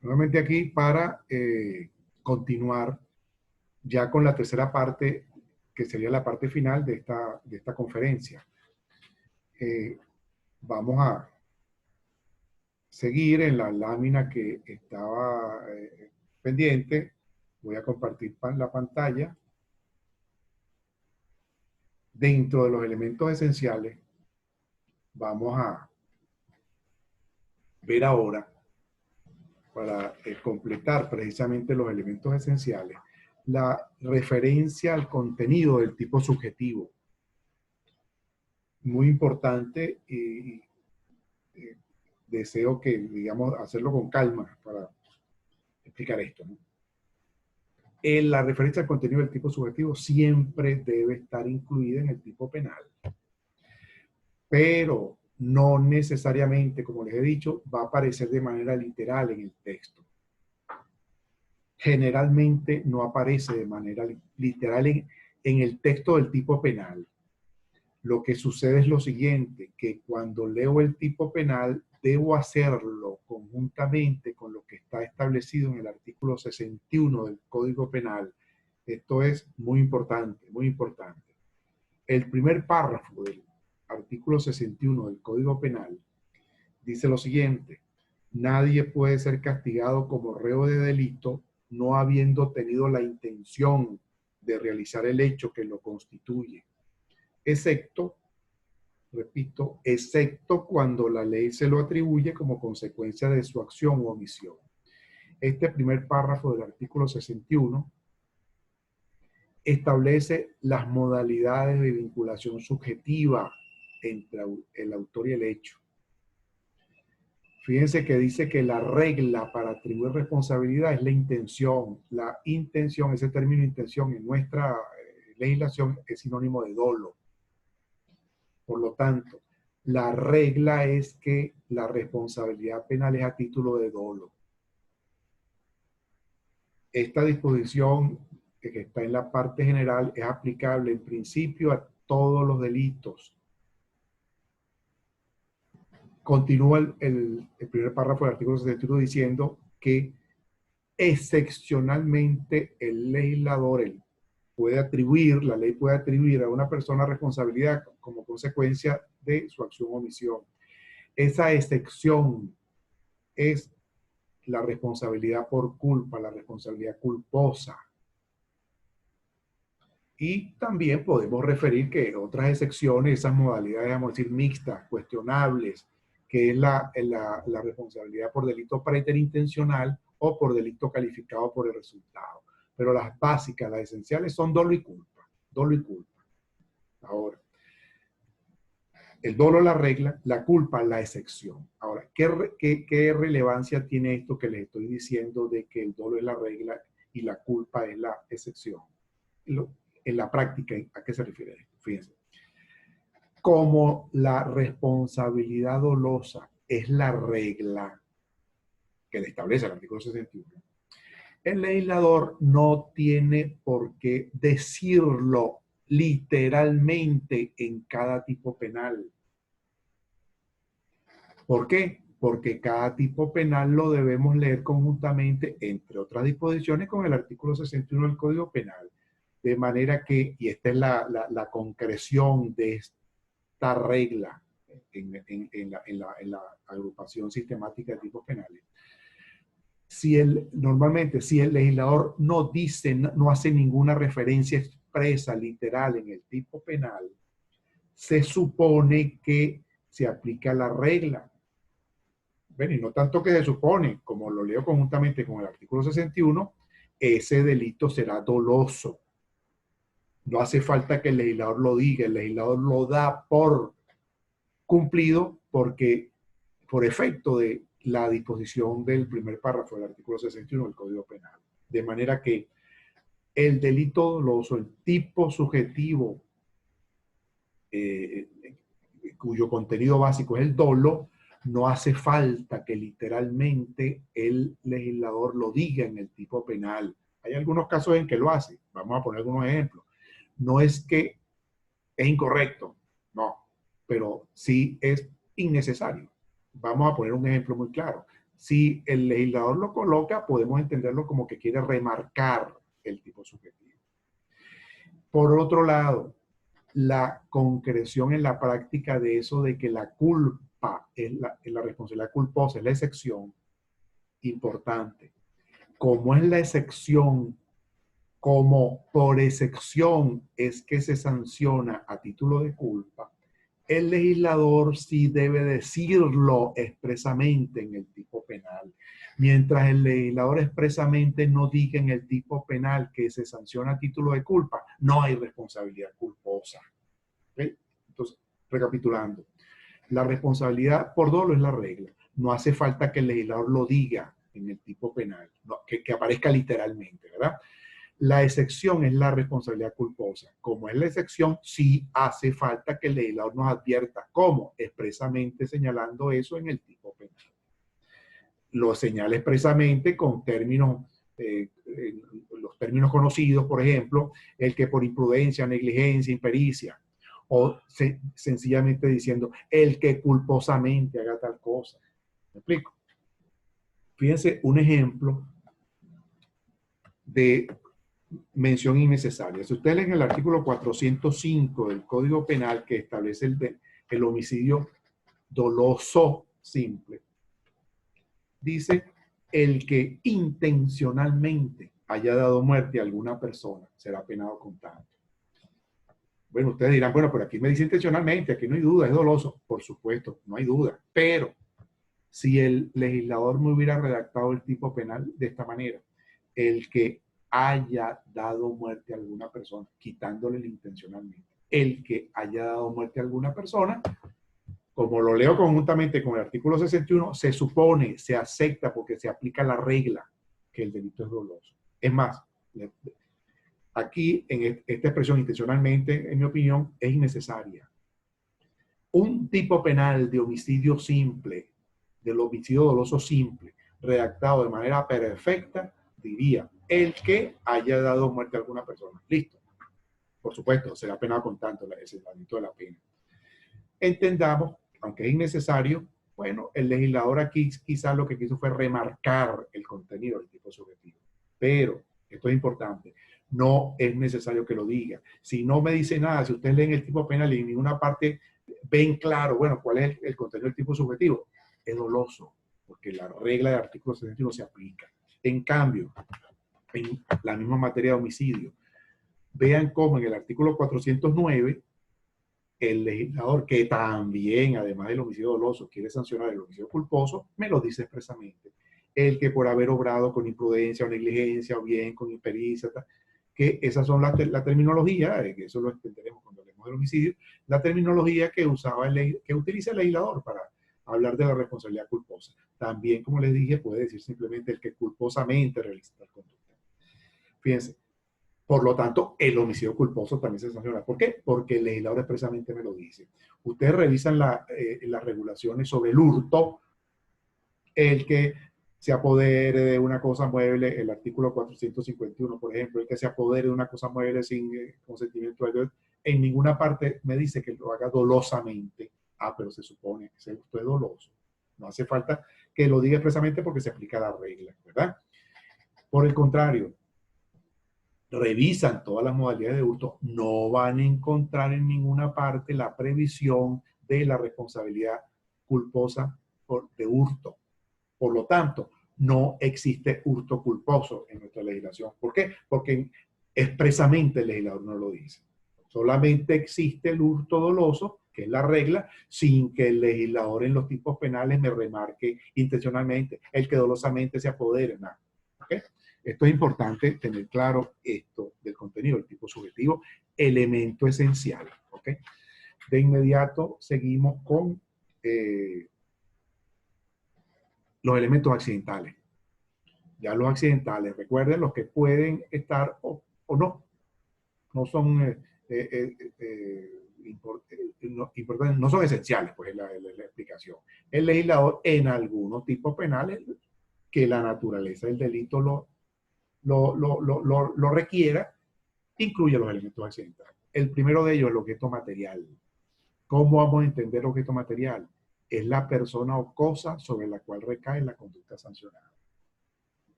Nuevamente aquí para continuar ya con la tercera parte, que sería la parte final de esta conferencia. Vamos a seguir en la lámina que estaba pendiente. Voy a compartir la pantalla. Dentro de los elementos esenciales, vamos a ver ahora, para completar precisamente los elementos esenciales, la referencia al contenido del tipo subjetivo. Muy importante y deseo que, digamos, hacerlo con calma para explicar esto, ¿no? La referencia al contenido del tipo subjetivo siempre debe estar incluida en el tipo penal, pero no necesariamente, como les he dicho, va a aparecer de manera literal en el texto. Generalmente no aparece de manera literal en el texto del tipo penal. Lo que sucede es lo siguiente, que cuando leo el tipo penal, debo hacerlo conjuntamente con lo que está establecido en el artículo 61 del Código Penal. Esto es muy importante, muy importante. El primer párrafo del artículo 61 del Código Penal dice lo siguiente: nadie puede ser castigado como reo de delito no habiendo tenido la intención de realizar el hecho que lo constituye, excepto, repito, excepto cuando la ley se lo atribuye como consecuencia de su acción o omisión. Este primer párrafo del artículo 61 establece las modalidades de vinculación subjetiva entre el autor y el hecho. Fíjense que dice que la regla para atribuir responsabilidad es la intención. La intención, ese término intención en nuestra legislación es sinónimo de dolo. Por lo tanto, la regla es que la responsabilidad penal es a título de dolo. Esta disposición que está en la parte general es aplicable en principio a todos los delitos. Continúa el primer párrafo del artículo 61 diciendo que excepcionalmente el legislador puede atribuir, la ley puede atribuir a una persona responsabilidad como consecuencia de su acción o omisión. Esa excepción es la responsabilidad por culpa, la responsabilidad culposa. Y también podemos referir que otras excepciones, esas modalidades, vamos a decir, mixtas, cuestionables, que es la responsabilidad por delito preterintencional o por delito calificado por el resultado. Pero las básicas, las esenciales son dolo y culpa. Dolo y culpa. Ahora, el dolo la regla, la culpa la excepción. Ahora, ¿qué relevancia tiene esto que les estoy diciendo de que el dolo es la regla y la culpa es la excepción? En la práctica, ¿a qué se refiere esto? Fíjense. Como la responsabilidad dolosa es la regla que le establece el artículo 61, el legislador no tiene por qué decirlo literalmente en cada tipo penal. ¿Por qué? Porque cada tipo penal lo debemos leer conjuntamente, entre otras disposiciones, con el artículo 61 del Código Penal. De manera que, y esta es la concreción de esta regla en la agrupación sistemática de tipos penales. Normalmente, si el legislador no dice, no hace ninguna referencia expresa, literal, en el tipo penal, se supone que se aplica la regla. Bueno, y no tanto que se supone, como lo leo conjuntamente con el artículo 61, ese delito será doloso. No hace falta que el legislador lo diga, el legislador lo da por cumplido porque por efecto de la disposición del primer párrafo del artículo 61 del Código Penal. De manera que el delito doloso, el tipo subjetivo cuyo contenido básico es el dolo, no hace falta que literalmente el legislador lo diga en el tipo penal. Hay algunos casos en que lo hace. Vamos a poner algunos ejemplos. No es que es incorrecto, no, pero sí es innecesario. Vamos a poner un ejemplo muy claro. Si el legislador lo coloca, podemos entenderlo como que quiere remarcar el tipo subjetivo. Por otro lado, la concreción en la práctica de eso de que la culpa es la responsabilidad culposa, es la excepción importante. Como es la excepción, como por excepción es que se sanciona a título de culpa, el legislador sí debe decirlo expresamente en el tipo penal. Mientras el legislador expresamente no diga en el tipo penal que se sanciona a título de culpa, no hay responsabilidad culposa. ¿Okay? Entonces, recapitulando, la responsabilidad por dolo es la regla. No hace falta que el legislador lo diga en el tipo penal, no, que aparezca literalmente, ¿verdad? La excepción es la responsabilidad culposa. Como es la excepción, sí hace falta que el legislador nos advierta. ¿Cómo? Expresamente señalando eso en el tipo penal. Lo señala expresamente con términos, los términos conocidos, por ejemplo, el que por imprudencia, negligencia, impericia, o sencillamente diciendo el que culposamente haga tal cosa. ¿Me explico? Fíjense un ejemplo de mención innecesaria. Si ustedes leen el artículo 405 del Código Penal que establece el homicidio doloso simple, dice el que intencionalmente haya dado muerte a alguna persona será penado con tanto. Bueno, ustedes dirán, bueno, pero aquí me dice intencionalmente, aquí no hay duda, es doloso. Por supuesto, no hay duda. Pero si el legislador me hubiera redactado el tipo penal de esta manera, el que haya dado muerte a alguna persona, quitándole el intencionalmente, el que haya dado muerte a alguna persona, como lo leo conjuntamente con el artículo 61, se supone, se acepta porque se aplica la regla que el delito es doloso. Es más, aquí en esta expresión intencionalmente, en mi opinión, es innecesaria. Un tipo penal de homicidio simple, del homicidio doloso simple, redactado de manera perfecta, diría, el que haya dado muerte a alguna persona. Listo. Por supuesto, será penado con tanto el señalamiento de la pena. Entendamos, aunque es innecesario, bueno, el legislador aquí quizás lo que quiso fue remarcar el contenido del tipo subjetivo. Pero, esto es importante, no es necesario que lo diga. Si no me dice nada, si ustedes leen el tipo penal y en ninguna parte ven claro, bueno, cuál es el contenido del tipo subjetivo, es doloso, porque la regla del artículo 71 se aplica. En cambio, en la misma materia de homicidio, vean cómo en el artículo 409, el legislador, que también, además del homicidio doloso, quiere sancionar el homicidio culposo, me lo dice expresamente. El que por haber obrado con imprudencia o negligencia o bien con impericia, que esas son la terminología, que eso lo entenderemos cuando hablemos del homicidio, la terminología que utiliza el legislador para hablar de la responsabilidad culposa. También, como les dije, puede decir simplemente el que culposamente realiza tal conducta. Fíjense. Por lo tanto, el homicidio culposo también se sanciona. ¿Por qué? Porque el legislador expresamente me lo dice. Ustedes revisan las regulaciones sobre el hurto, el que se apodere de una cosa mueble, el artículo 451, por ejemplo, el que se apodere de una cosa mueble sin consentimiento de ellos, en ninguna parte me dice que lo haga dolosamente. Ah, pero se supone que ese hurto es doloso. No hace falta que lo diga expresamente porque se aplica la regla, ¿verdad? Por el contrario, revisan todas las modalidades de hurto, no van a encontrar en ninguna parte la previsión de la responsabilidad culposa de hurto. Por lo tanto, no existe hurto culposo en nuestra legislación. ¿Por qué? Porque expresamente el legislador no lo dice. Solamente existe el hurto doloso, que es la regla, sin que el legislador en los tipos penales me remarque intencionalmente el que dolosamente se apodere. Nada. ¿Okay? Esto es importante tener claro esto del contenido, el tipo subjetivo, elemento esencial. ¿Ok? De inmediato seguimos con los elementos accidentales. Ya los accidentales, recuerden los que pueden estar o no, no son importantes, no son esenciales, pues la explicación. El legislador en algunos tipos penales que la naturaleza del delito lo requiera, incluye los elementos accidentales. El primero de ellos, el objeto material. ¿Cómo vamos a entender el objeto material? Es la persona o cosa sobre la cual recae la conducta sancionada.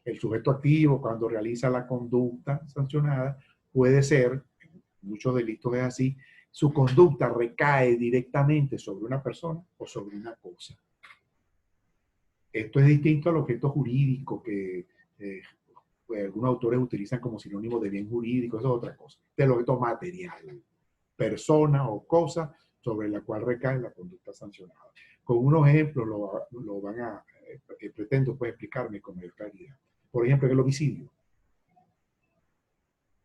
El sujeto activo, cuando realiza la conducta sancionada, puede ser, en muchos delitos es así, su conducta recae directamente sobre una persona o sobre una cosa. Esto es distinto al objeto jurídico que pues, algunos autores utilizan como sinónimo de bien jurídico, eso es otra cosa. Este es el objeto material, persona o cosa sobre la cual recae la conducta sancionada. Con unos ejemplos lo van a, pretendo pues explicarme con mayor claridad. Por ejemplo, en el homicidio.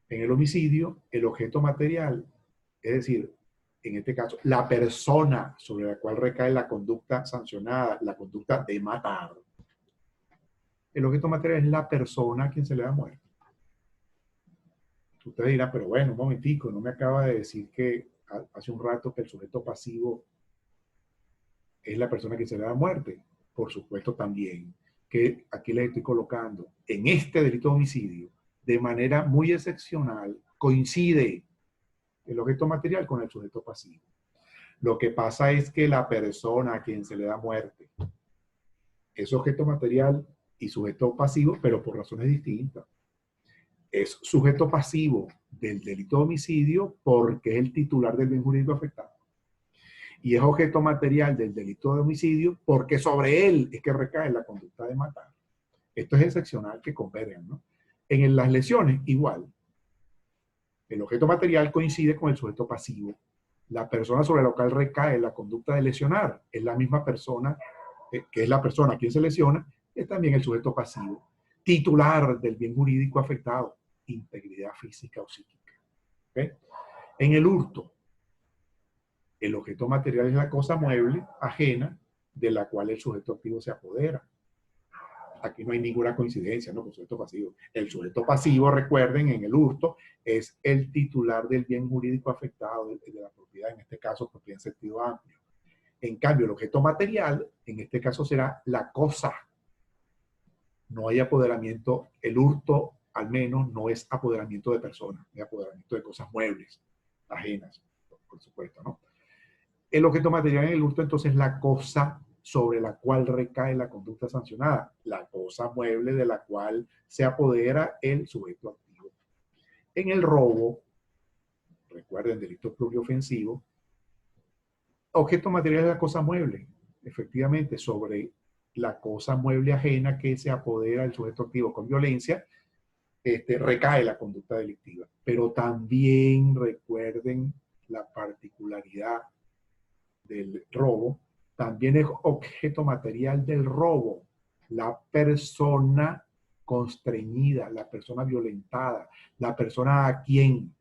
En el homicidio, el objeto material, es decir, en este caso, la persona sobre la cual recae la conducta sancionada, la conducta de matar. El objeto material es la persona a quien se le da muerte. Usted dirá, pero bueno, un momentico, no me acaba de decir que hace un rato que el sujeto pasivo es la persona que se le da muerte. Por supuesto también, que aquí les estoy colocando, en este delito de homicidio, de manera muy excepcional, coincide el objeto material con el sujeto pasivo. Lo que pasa es que la persona a quien se le da muerte es objeto material y sujeto pasivo, pero por razones distintas. Es sujeto pasivo del delito de homicidio porque es el titular del bien jurídico afectado. Y es objeto material del delito de homicidio porque sobre él es que recae la conducta de matar. Esto es excepcional que convergen, ¿no? En las lesiones, igual. El objeto material coincide con el sujeto pasivo. La persona sobre la cual recae la conducta de lesionar es la misma persona, que es la persona a quien se lesiona, es también el sujeto pasivo. Titular del bien jurídico afectado, integridad física o psíquica. ¿Okay? En el hurto, el objeto material es la cosa mueble ajena de la cual el sujeto activo se apodera. Aquí no hay ninguna coincidencia, ¿no? Con sujeto pasivo. El sujeto pasivo, recuerden, en el hurto, es el titular del bien jurídico afectado de la propiedad, en este caso, propiedad en sentido amplio. En cambio, el objeto material, en este caso, será la cosa. No hay apoderamiento, el hurto, al menos, no es apoderamiento de personas, es apoderamiento de cosas muebles, ajenas, por supuesto, ¿no? El objeto material en el hurto, entonces, es la cosa sobre la cual recae la conducta sancionada, la cosa mueble de la cual se apodera el sujeto activo. En el robo, recuerden, delito pluriofensivo, objeto material es la cosa mueble, efectivamente, sobre la cosa mueble ajena que se apodera el sujeto activo con violencia, recae la conducta delictiva. Pero también recuerden la particularidad del robo, también es objeto material del robo la persona constreñida, la persona violentada, la persona a quien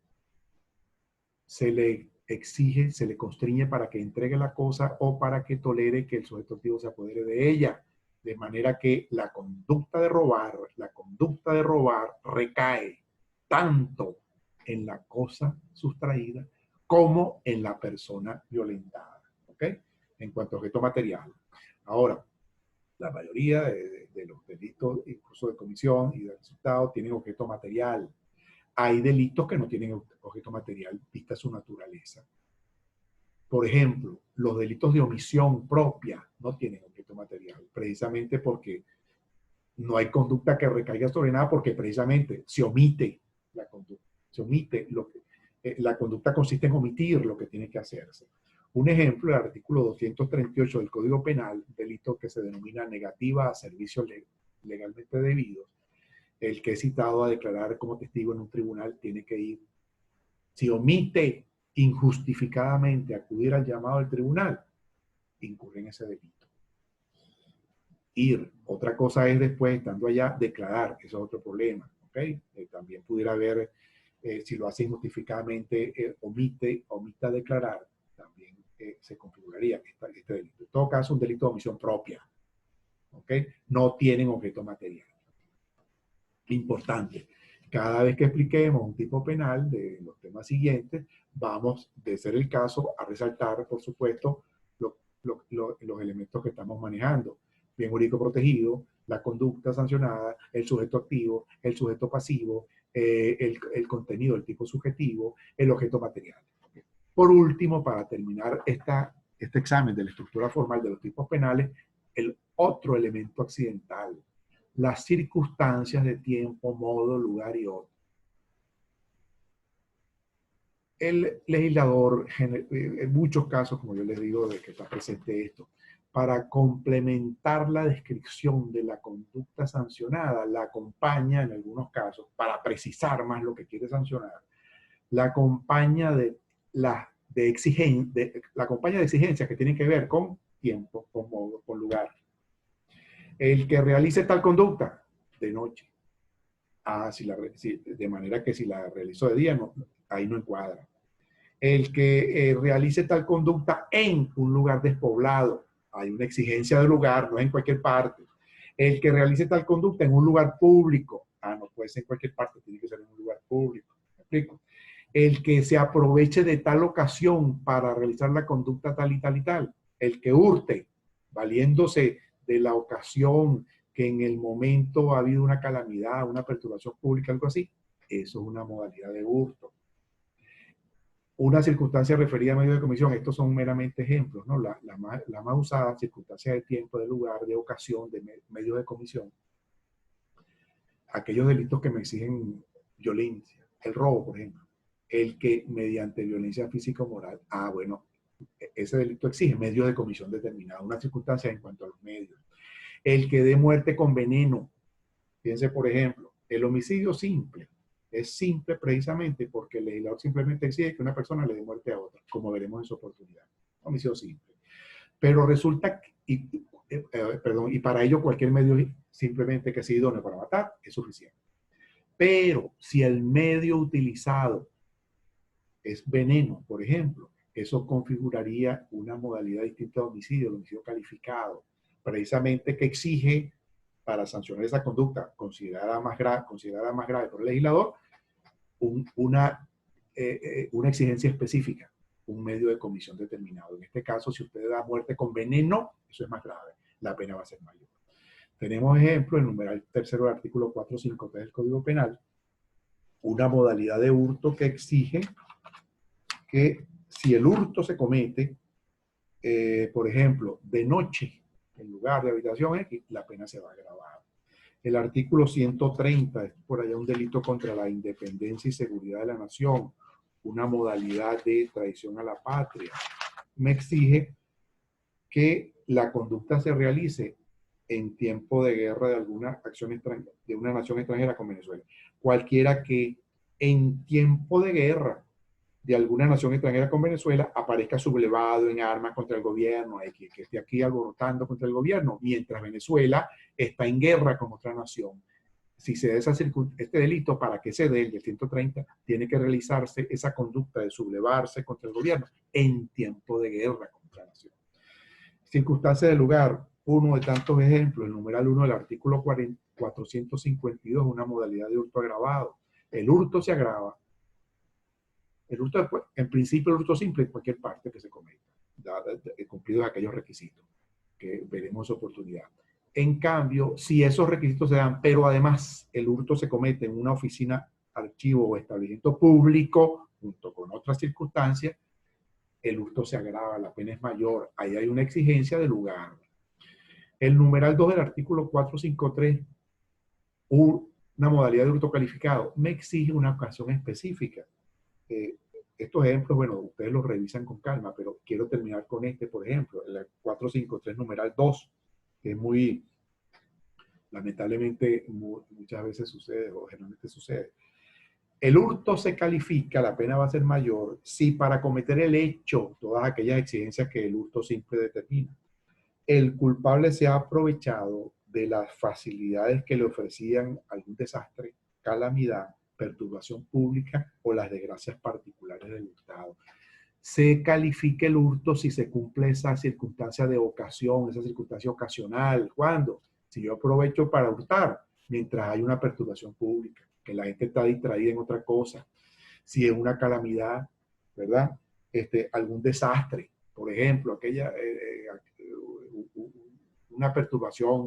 se le exige, se le constriñe para que entregue la cosa o para que tolere que el sujeto activo se apodere de ella. De manera que la conducta de robar recae tanto en la cosa sustraída como en la persona violentada. ¿Ok? En cuanto a objeto material. Ahora, la mayoría de los delitos, incluso de comisión y de resultado, tienen objeto material. Hay delitos que no tienen objeto material, vista su naturaleza. Por ejemplo, los delitos de omisión propia no tienen objeto material, precisamente porque no hay conducta que recaiga sobre nada, porque precisamente se omite la conducta. Se omite lo que, la conducta consiste en omitir lo que tiene que hacerse. Un ejemplo, el artículo 238 del Código Penal, delito que se denomina negativa a servicios legalmente debidos. El que es citado a declarar como testigo en un tribunal tiene que ir. Si omite injustificadamente acudir al llamado del tribunal, incurre en ese delito. ir. Otra cosa es después, estando allá, declarar. Eso es otro problema. ¿Okay? También pudiera haber, si lo hace injustificadamente, omita declarar, también se configuraría este delito. En todo caso, un delito de omisión propia. ¿Okay? No tienen objeto material. Importante. Cada vez que expliquemos un tipo penal de los temas siguientes, vamos, de ser el caso, a resaltar, por supuesto, los elementos que estamos manejando. Bien jurídico protegido, la conducta sancionada, el sujeto activo, el sujeto pasivo, el contenido, el tipo subjetivo, el objeto material. Por último, para terminar este examen de la estructura formal de los tipos penales, el otro elemento accidental, las circunstancias de tiempo, modo, lugar y otro. El legislador, en muchos casos, como yo les digo, de que está presente esto, para complementar la descripción de la conducta sancionada, la acompaña en algunos casos, para precisar más lo que quiere sancionar, la acompaña de la acompaña de exigencias que tienen que ver con tiempo, con modo, con lugar. El que realice tal conducta de noche. De manera que si la realizó de día, no, ahí no encuadra. El que realice tal conducta en un lugar despoblado. Hay una exigencia de lugar, no es en cualquier parte. El que realice tal conducta en un lugar público. No puede ser en cualquier parte, tiene que ser en un lugar público. ¿Me explico? El que se aproveche de tal ocasión para realizar la conducta tal y tal y tal. El que hurte, valiéndose de la ocasión que en el momento ha habido una calamidad, una perturbación pública, algo así, eso es una modalidad de hurto. Una circunstancia referida a medio de comisión, estos son meramente ejemplos, ¿no? La más usada, circunstancia de tiempo, de lugar, de ocasión, de medio de comisión. Aquellos delitos que me exigen violencia, el robo, por ejemplo. El que mediante violencia física o moral, bueno, ese delito exige medio de comisión determinado, una circunstancia en cuanto a los medios. El que dé muerte con veneno. Fíjense, por ejemplo, el homicidio simple es simple precisamente porque el legislador simplemente exige que una persona le dé muerte a otra, como veremos en su oportunidad. Homicidio simple. Pero resulta, y para ello cualquier medio simplemente que sea idóneo para matar es suficiente. Pero si el medio utilizado es veneno, por ejemplo, eso configuraría una modalidad distinta de homicidio, el homicidio calificado, precisamente que exige, para sancionar esa conducta considerada más grave por el legislador, una exigencia específica, un medio de comisión determinado. En este caso, si usted da muerte con veneno, eso es más grave, la pena va a ser mayor. Tenemos ejemplo, el numeral tercero del artículo 453 del Código Penal, una modalidad de hurto que exige que si el hurto se comete, por ejemplo, de noche, en lugar de habitación X, la pena se va a agravar. El artículo 130 es por allá un delito contra la independencia y seguridad de la nación, una modalidad de traición a la patria. Me exige que la conducta se realice en tiempo de guerra de alguna acción extranjera, de una nación extranjera con Venezuela. Cualquiera que en tiempo de guerra de alguna nación extranjera con Venezuela aparezca sublevado en armas contra el gobierno, que esté aquí alborotando contra el gobierno, mientras Venezuela está en guerra con otra nación. Si se da este delito, para que se dé el 130, tiene que realizarse esa conducta de sublevarse contra el gobierno en tiempo de guerra contra la nación. Circunstancias del lugar, uno de tantos ejemplos, el numeral 1 del artículo 452, una modalidad de hurto agravado. El hurto se agrava. El hurto, en principio, el hurto simple en cualquier parte que se cometa, cumplidos aquellos requisitos que veremos en su oportunidad. En cambio, si esos requisitos se dan, pero además el hurto se comete en una oficina, archivo o establecimiento público, junto con otras circunstancias, el hurto se agrava, la pena es mayor. Ahí hay una exigencia de lugar. El numeral 2 del artículo 453, una modalidad de hurto calificado, me exige una ocasión específica. Estos ejemplos, bueno, ustedes los revisan con calma, pero quiero terminar con este, por ejemplo, el 453 numeral 2, que es muy, lamentablemente, muchas veces sucede, o generalmente sucede. El hurto se califica, la pena va a ser mayor, si para cometer el hecho, todas aquellas exigencias que el hurto simple determina, el culpable se ha aprovechado de las facilidades que le ofrecían algún desastre, calamidad, perturbación pública o las desgracias particulares del Estado. Se califica el hurto si se cumple esa circunstancia de ocasión, esa circunstancia ocasional. ¿Cuándo? Si yo aprovecho para hurtar mientras hay una perturbación pública, que la gente está distraída en otra cosa. Si es una calamidad, ¿verdad? Algún desastre, por ejemplo, una perturbación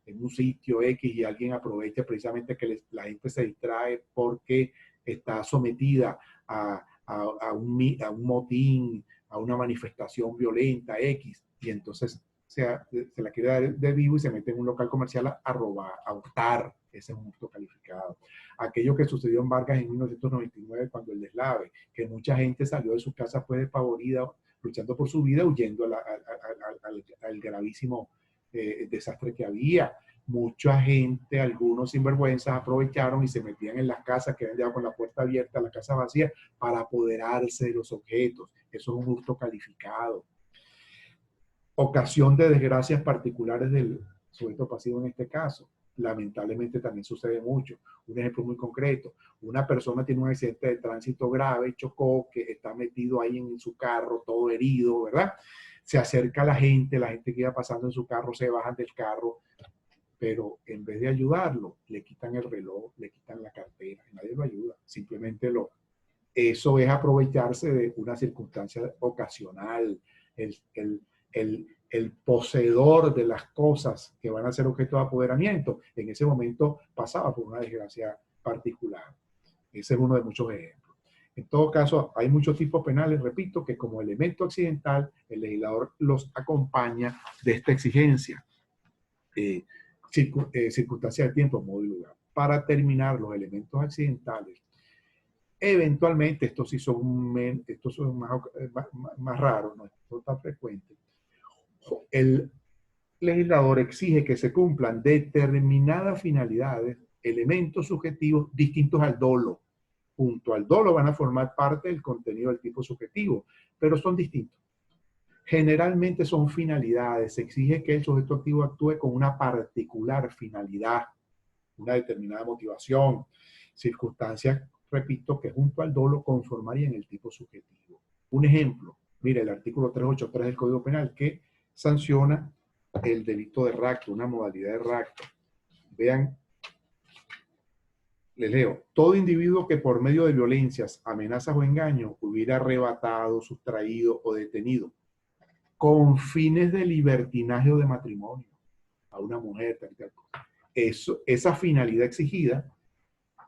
en un sitio X y alguien aprovecha precisamente que la gente se distrae porque está sometida a un motín, a una manifestación violenta X, y entonces se la quiere dar de vivo y se mete en un local comercial a robar, a hurtar. Ese es un hurto calificado. Aquello que sucedió en Vargas en 1999 cuando el deslave, que mucha gente salió de su casa pues despavorida, luchando por su vida, huyendo al gravísimo desastre que había. Mucha gente, algunos sinvergüenzas, aprovecharon y se metían en las casas que habían dejado con la puerta abierta, la casa vacía, para apoderarse de los objetos. Eso es un hurto calificado. Ocasión de desgracias particulares del sujeto pasivo en este caso. Lamentablemente también sucede mucho. Un ejemplo muy concreto: una persona tiene un accidente de tránsito grave, chocó, que está metido ahí en su carro, todo herido, ¿verdad? Se acerca a la gente que iba pasando en su carro, se bajan del carro, pero en vez de ayudarlo, le quitan el reloj, le quitan la cartera, y nadie lo ayuda, simplemente eso es aprovecharse de una circunstancia ocasional. El poseedor de las cosas que van a ser objeto de apoderamiento, en ese momento pasaba por una desgracia particular. Ese es uno de muchos ejemplos. En todo caso, hay muchos tipos penales, repito, que como elemento accidental, el legislador los acompaña de esta exigencia. Circunstancia de tiempo, modo y lugar. Para terminar, los elementos accidentales, eventualmente, estos son más raros, no son tan frecuentes. El legislador exige que se cumplan determinadas finalidades, elementos subjetivos distintos al dolo. Junto al dolo van a formar parte del contenido del tipo subjetivo, pero son distintos. Generalmente son finalidades. Se exige que el sujeto activo actúe con una particular finalidad, una determinada motivación, circunstancias, repito, que junto al dolo conformarían el tipo subjetivo. Un ejemplo, mire, el artículo 383 del Código Penal, que sanciona el delito de rapto, una modalidad de rapto. Vean, les leo: todo individuo que por medio de violencias, amenazas o engaños hubiera arrebatado, sustraído o detenido con fines de libertinaje o de matrimonio a una mujer, tal cosa. Esa finalidad exigida,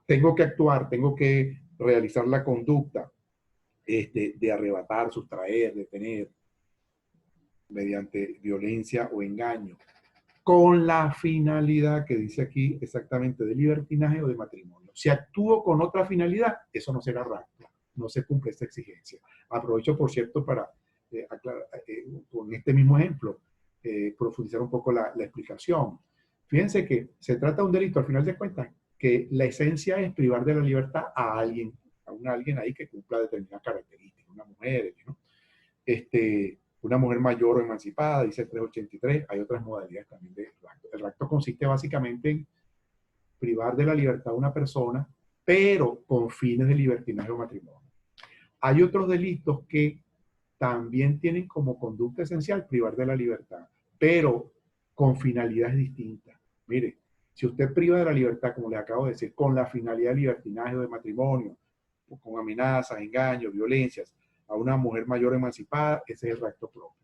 tengo que actuar, tengo que realizar la conducta de arrebatar, sustraer, detener, mediante violencia o engaño, con la finalidad que dice aquí exactamente de libertinaje o de matrimonio. Si actúo con otra finalidad, eso no será rapto, no se cumple esta exigencia. Aprovecho, por cierto, para con este mismo ejemplo, profundizar un poco la explicación. Fíjense que se trata de un delito, al final de cuentas, que la esencia es privar de la libertad a alguien ahí que cumpla determinadas características, una mujer, ¿no? Una mujer mayor o emancipada, dice el 383, hay otras modalidades también de rapto. El rapto consiste básicamente en privar de la libertad a una persona, pero con fines de libertinaje o matrimonio. Hay otros delitos que también tienen como conducta esencial privar de la libertad, pero con finalidades distintas. Mire, si usted priva de la libertad, como les acabo de decir, con la finalidad de libertinaje o de matrimonio, con amenazas, engaños, violencias, a una mujer mayor emancipada, ese es el rapto propio.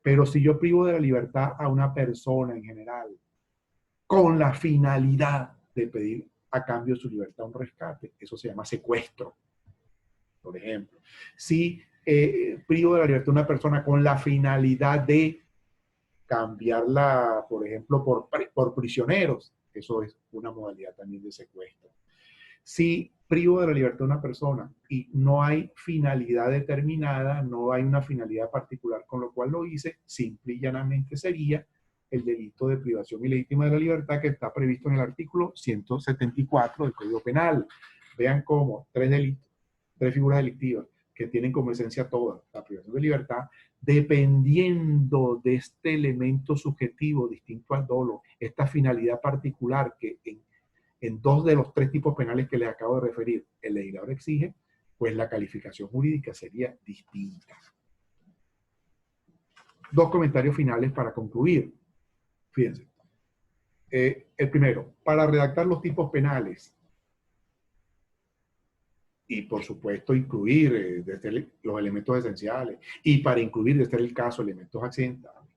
Pero si yo privo de la libertad a una persona en general, con la finalidad de pedir a cambio de su libertad un rescate, eso se llama secuestro, por ejemplo. Si privo de la libertad a una persona con la finalidad de cambiarla, por ejemplo, por prisioneros, eso es una modalidad también de secuestro. Si privo de la libertad a una persona y no hay finalidad determinada, no hay una finalidad particular con lo cual lo hice, simple y llanamente sería el delito de privación ilegítima de la libertad que está previsto en el artículo 174 del Código Penal. Vean cómo, tres figuras delictivas: que tienen como esencia toda la privación de libertad, dependiendo de este elemento subjetivo distinto al dolo, esta finalidad particular que en dos de los tres tipos penales que les acabo de referir, el legislador exige, pues la calificación jurídica sería distinta. Dos comentarios finales para concluir. Fíjense. El primero, para redactar los tipos penales y por supuesto incluir desde los elementos esenciales y para incluir desde el caso elementos accidentales,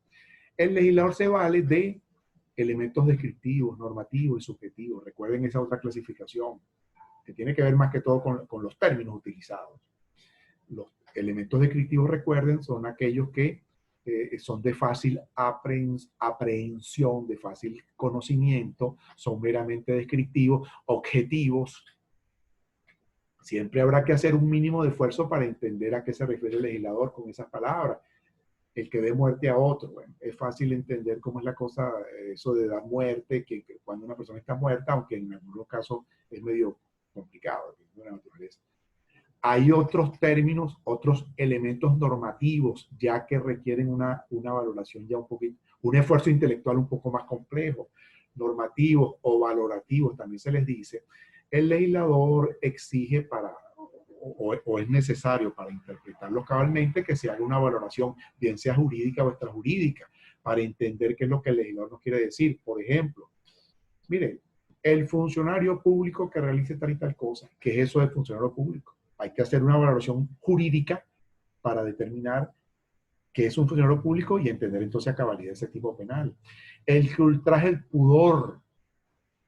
el legislador se vale de elementos descriptivos, normativos y subjetivos. Recuerden esa otra clasificación que tiene que ver más que todo con los términos utilizados. Los elementos descriptivos, recuerden, son aquellos que son de fácil aprehensión, de fácil conocimiento, son meramente descriptivos, objetivos. Siempre habrá que hacer un mínimo de esfuerzo para entender a qué se refiere el legislador con esas palabras. El que dé muerte a otro, bueno, es fácil entender cómo es la cosa, eso de dar muerte, que cuando una persona está muerta, aunque en algunos casos es medio complicado, de la naturaleza. Hay otros términos, otros elementos normativos, ya que requieren una valoración ya un poquito, un esfuerzo intelectual un poco más complejo, normativos o valorativos, también se les dice. El legislador exige para, o es necesario para interpretarlos cabalmente, que se haga una valoración, bien sea jurídica o extrajurídica, para entender qué es lo que el legislador nos quiere decir. Por ejemplo, mire, el funcionario público que realice tal y tal cosa, ¿qué es eso de funcionario público? Hay que hacer una valoración jurídica para determinar qué es un funcionario público y entender entonces a cabalidad ese tipo penal. El que ultraje el pudor,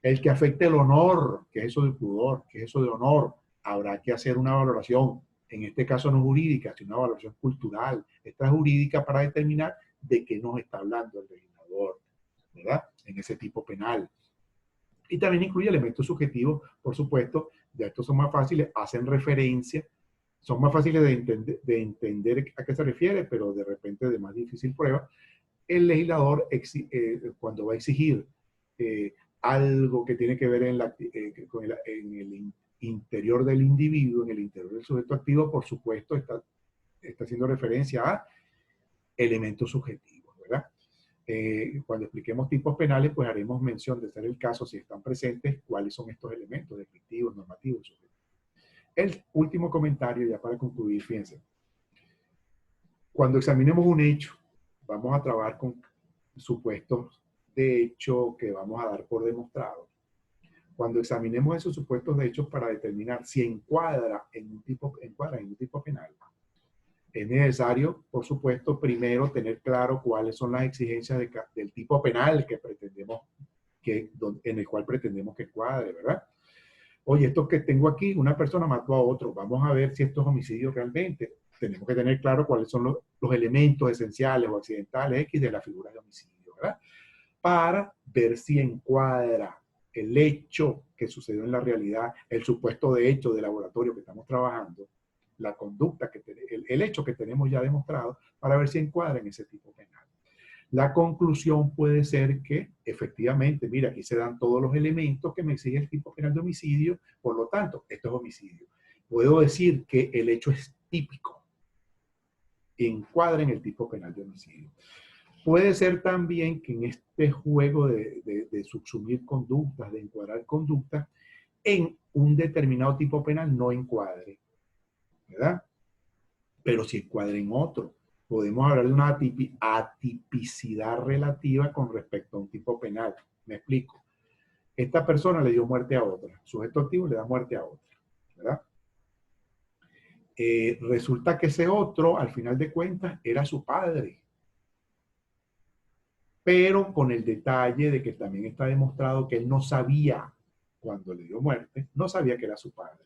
el que afecte el honor, ¿qué es eso de pudor? ¿Qué es eso de honor? Habrá que hacer una valoración, en este caso no jurídica, sino una valoración cultural, extrajurídica, para determinar de qué nos está hablando el legislador, ¿verdad? En ese tipo penal. Y también incluye elementos subjetivos, por supuesto, ya estos son más fáciles, hacen referencia, son más fáciles de entender a qué se refiere, pero de repente de más difícil prueba. El legislador, cuando va a exigir algo que tiene que ver en el interior del individuo, en el interior del sujeto activo, por supuesto, está haciendo referencia a elementos subjetivos, ¿verdad? Cuando expliquemos tipos penales, pues haremos mención de ser el caso, si están presentes, cuáles son estos elementos descriptivos, normativos, subjetivos. El último comentario, ya para concluir, fíjense. Cuando examinemos un hecho, vamos a trabajar con supuestos de hecho que vamos a dar por demostrado. Cuando examinemos esos supuestos de hechos para determinar si encuadra en un tipo penal, es necesario, por supuesto, primero tener claro cuáles son las exigencias del tipo penal que pretendemos, en el cual pretendemos que encuadre, ¿verdad? Oye, esto que tengo aquí, una persona mató a otro, vamos a ver si esto es homicidio realmente. Tenemos que tener claro cuáles son los elementos esenciales o accidentales X de la figura de homicidio, ¿verdad? Para ver si encuadra el hecho que sucedió en la realidad, el supuesto de hecho de laboratorio que estamos trabajando, la conducta, el hecho que tenemos ya demostrado, para ver si encuadra en ese tipo penal. La conclusión puede ser que, efectivamente, mira, aquí se dan todos los elementos que me exige el tipo penal de homicidio, por lo tanto, esto es homicidio. Puedo decir que el hecho es típico, encuadra en el tipo penal de homicidio. Puede ser también que en este juego de subsumir conductas, de encuadrar conductas, en un determinado tipo penal no encuadre, ¿verdad? Pero si encuadre en otro. Podemos hablar de una atipicidad relativa con respecto a un tipo penal. Me explico. Esta persona le dio muerte a otra. Sujeto activo le da muerte a otra, ¿verdad? Resulta que ese otro, al final de cuentas, era su padre. Pero con el detalle de que también está demostrado que él no sabía, cuando le dio muerte, no sabía que era su padre.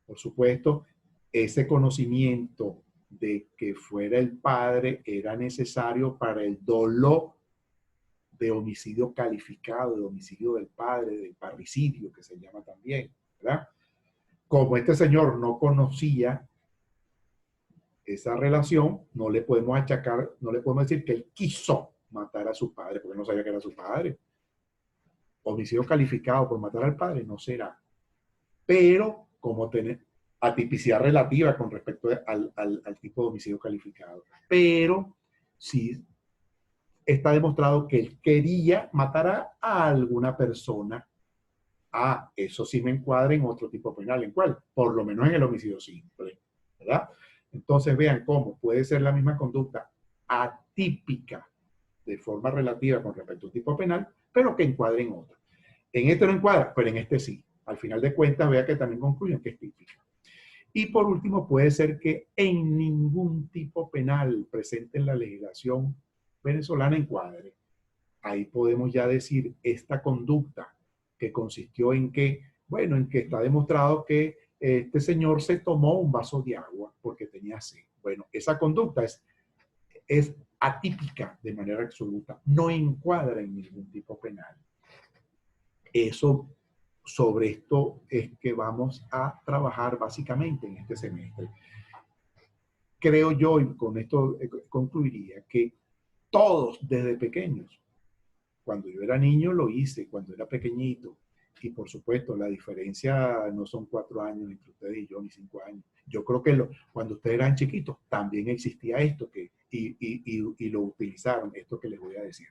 Por supuesto, ese conocimiento de que fuera el padre era necesario para el dolo de homicidio calificado, de homicidio del padre, del parricidio, que se llama también, ¿verdad? Como este señor no conocía esa relación, no le podemos achacar, no le podemos decir que él quiso matar a su padre, porque no sabía que era su padre. Homicidio calificado por matar al padre no será. Pero, como atipicidad relativa con respecto al tipo de homicidio calificado. Pero sí está demostrado que él quería matar a alguna persona. Ah, eso sí me encuadra en otro tipo penal. ¿En cuál? Por lo menos en el homicidio simple, ¿verdad? Entonces vean cómo puede ser la misma conducta atípica de forma relativa con respecto a un tipo penal, pero que encuadre en otro. En este no encuadra, pero en este sí. Al final de cuentas, vea que también concluyen que es típica. Y por último, puede ser que en ningún tipo penal presente en la legislación venezolana encuadre. Ahí podemos ya decir esta conducta que consistió en que, bueno, en que está demostrado que este señor se tomó un vaso de agua porque tenía sed. Bueno, esa conducta es atípica de manera absoluta, no encuadra en ningún tipo penal. Eso, sobre esto es que vamos a trabajar básicamente en este semestre. Creo yo, y con esto concluiría, que todos desde pequeños, cuando yo era niño lo hice, cuando era pequeñito, y por supuesto la diferencia no son 4 años entre ustedes y yo, ni 5 años. Yo creo que cuando ustedes eran chiquitos también existía esto y lo utilizaron, esto que les voy a decir.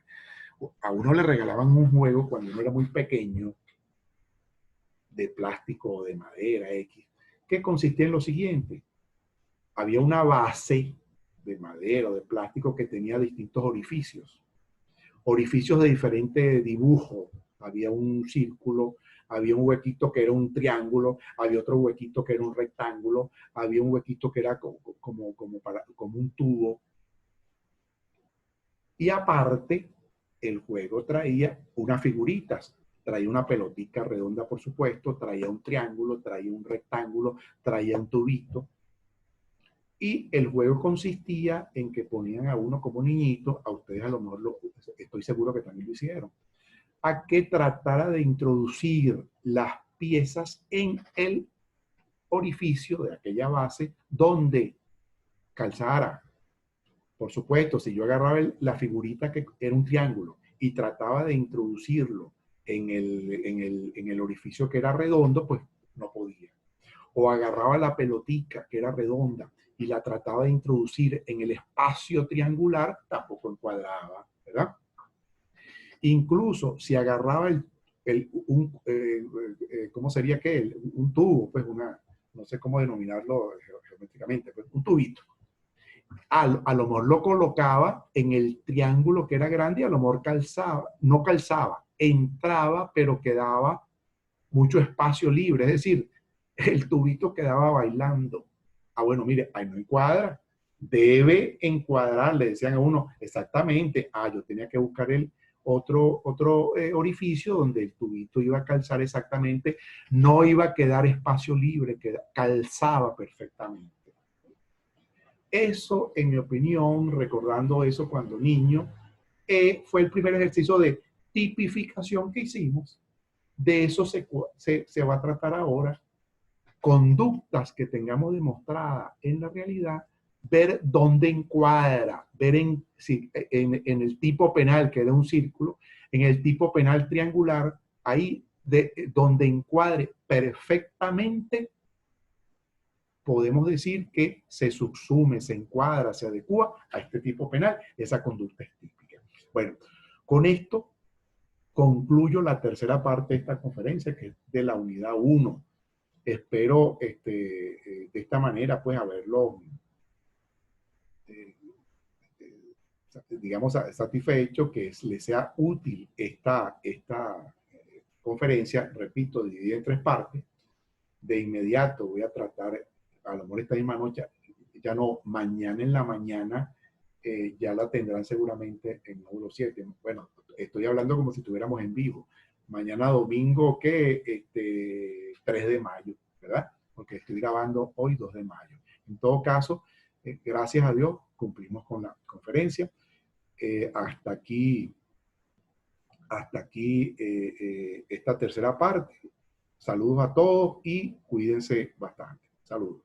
A uno le regalaban un juego cuando uno era muy pequeño, de plástico o de madera X, que consistía en lo siguiente. Había una base de madera o de plástico que tenía distintos orificios. Orificios de diferente dibujo. Había un círculo, había un huequito que era un triángulo, había otro huequito que era un rectángulo, había un huequito que era como un tubo. Y aparte, el juego traía unas figuritas. Traía una pelotita redonda, por supuesto, traía un triángulo, traía un rectángulo, traía un tubito. Y el juego consistía en que ponían a uno como niñito, a ustedes a lo mejor estoy seguro que también lo hicieron, a que tratara de introducir las piezas en el orificio de aquella base donde calzara. Por supuesto, si yo agarraba la figurita que era un triángulo y trataba de introducirlo en el orificio que era redondo, pues no podía. O agarraba la pelotica que era redonda y la trataba de introducir en el espacio triangular, tampoco encuadraba, ¿verdad? Incluso si agarraba ¿cómo sería qué? Un tubo, pues no sé cómo denominarlo geométricamente, pues un tubito. A lo mejor lo colocaba en el triángulo que era grande y a lo mejor no calzaba, entraba, pero quedaba mucho espacio libre, es decir, el tubito quedaba bailando. Ah, bueno, mire, ahí no encuadra, debe encuadrar, le decían a uno, exactamente, yo tenía que buscar el otro orificio donde el tubito iba a calzar exactamente, no iba a quedar espacio libre, calzaba perfectamente. Eso, en mi opinión, recordando eso cuando niño, fue el primer ejercicio de tipificación que hicimos. De eso se va a tratar ahora. Conductas que tengamos demostradas en la realidad, ver dónde encuadra, ver en el tipo penal, que era un círculo, en el tipo penal triangular, ahí donde encuadre perfectamente, podemos decir que se subsume, se encuadra, se adecua a este tipo penal, esa conducta es típica. Bueno, con esto concluyo la tercera parte de esta conferencia, que es de la unidad 1. Espero de esta manera pues haberlo, digamos, satisfecho, que les sea útil esta conferencia, repito, dividida en 3 partes. De inmediato voy a tratar, a lo mejor esta misma noche, ya no, mañana en la mañana, ya la tendrán seguramente en módulo 7. Bueno, estoy hablando como si estuviéramos en vivo. Mañana domingo, ¿qué? 3 de mayo, ¿verdad? Porque estoy grabando hoy 2 de mayo. En todo caso, gracias a Dios, cumplimos con la conferencia. Hasta aquí esta tercera parte. Saludos a todos y cuídense bastante. Saludos.